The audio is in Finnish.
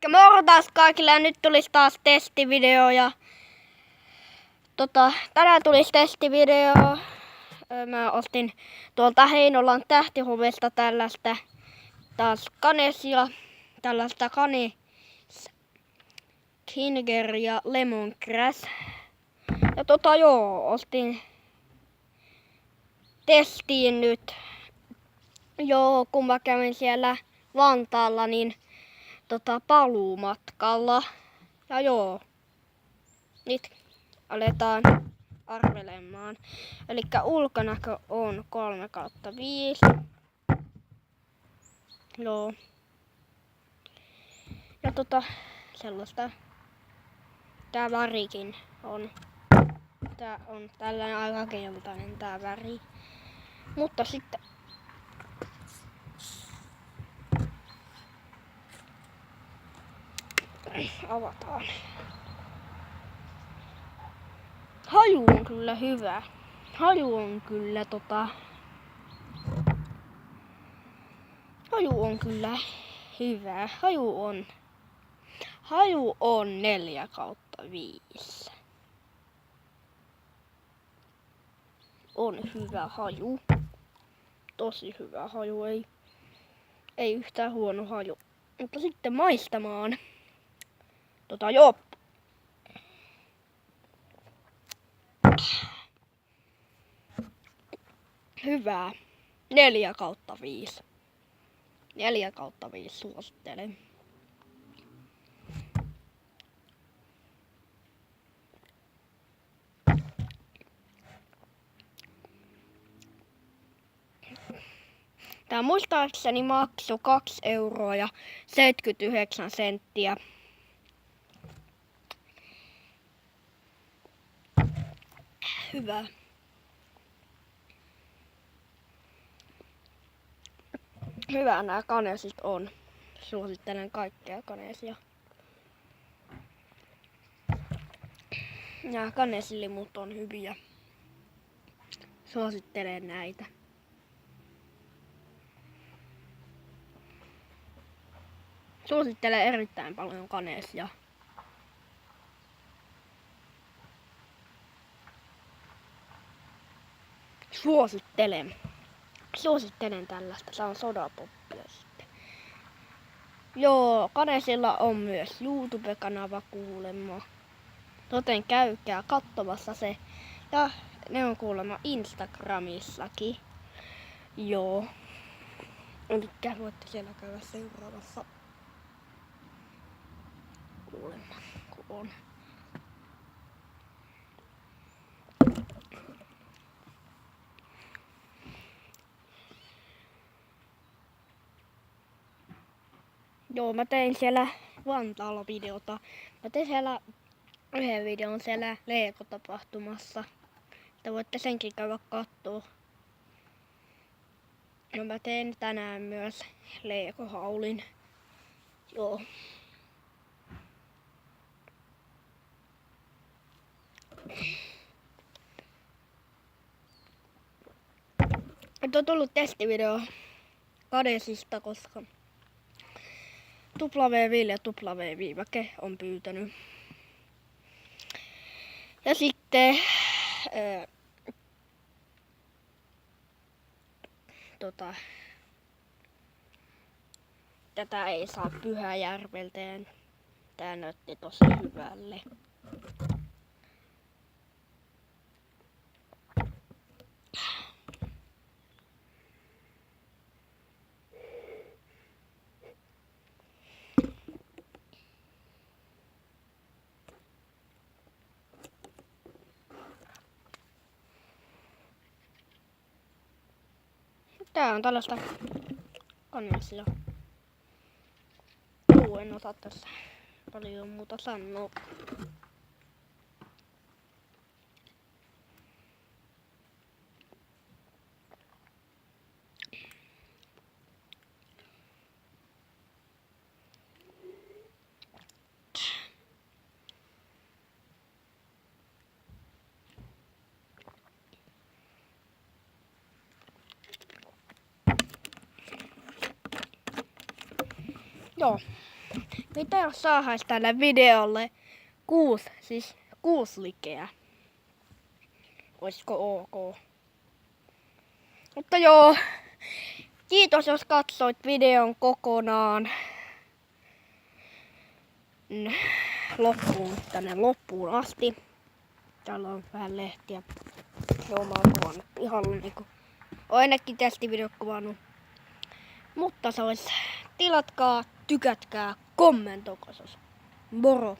Mortaas kaikille ja nyt tulisi taas testivideo ja tänään tulisi testivideo. Mä ostin tuolta Heinolan Tähtihuvesta tällaista taas kanesia, tällaista kanes Kinger ja Lemongrass. Ja ostin testiin nyt. Kun mä kävin siellä Vantaalla, niin paluumatkalla. Ja nyt aletaan arvelemaan. Elikkä ulkonäkö on 3/5. Ja sellaista. Tää värikin on. Tää on tällainen aika keltainen tää väri. Mutta sitten avataan. Haju on kyllä hyvä. Haju on kyllä Haju on kyllä hyvä. Haju on 4/5. On hyvä haju. Tosi hyvä haju. Ei yhtään huono haju. Mutta sitten maistamaan. Hyvää. 4/5. 4/5 suosittelen. Tää muistaakseni maksoi 2,79 €. Hyvä. Hyvä nämä kanesit on. Suosittelen kaikkea kanesia. Nämä kanesilimut on hyviä. Suosittelen näitä. Suosittelen erittäin paljon kanesia. Suosittelen tällaista. Se on sodapoppia sitten. Kanesilla on myös YouTube-kanava kuulemma. Joten käykää katsomassa se. Ja ne on kuulemma Instagramissakin. Elikkä voitte siellä käydä seuraavassa. Kuulemma kun on. Mä tein siellä Vantaalla videota. Mä tein siellä yhden videon siellä Lego-tapahtumassa. Että voitte senkin käydä kattoo. Mä teen tänään myös Lego-haulin. Nyt on tullut testivideo kanesista, koska W-Ville ja W-Viivake on pyytänyt. Ja sitten tätä ei saa Pyhäjärveltä ja tää näytti tosi hyvälle. Tää on tällaista kanesia. En osaa tässä paljon muuta sanoa. Joo. Mitä jos saahais tälle videolle 6 likeä? Oisko ok? Mutta joo, kiitos jos katsoit videon kokonaan tänne loppuun asti. Täällä on vähän lehtiä. Joo, mä oon kuvannut pihalla niinku. Oon ainakin testivideot kuvannut. Mutta se olisi, tilatkaa, tykätkää, kommentoikaa se olisi. Moro!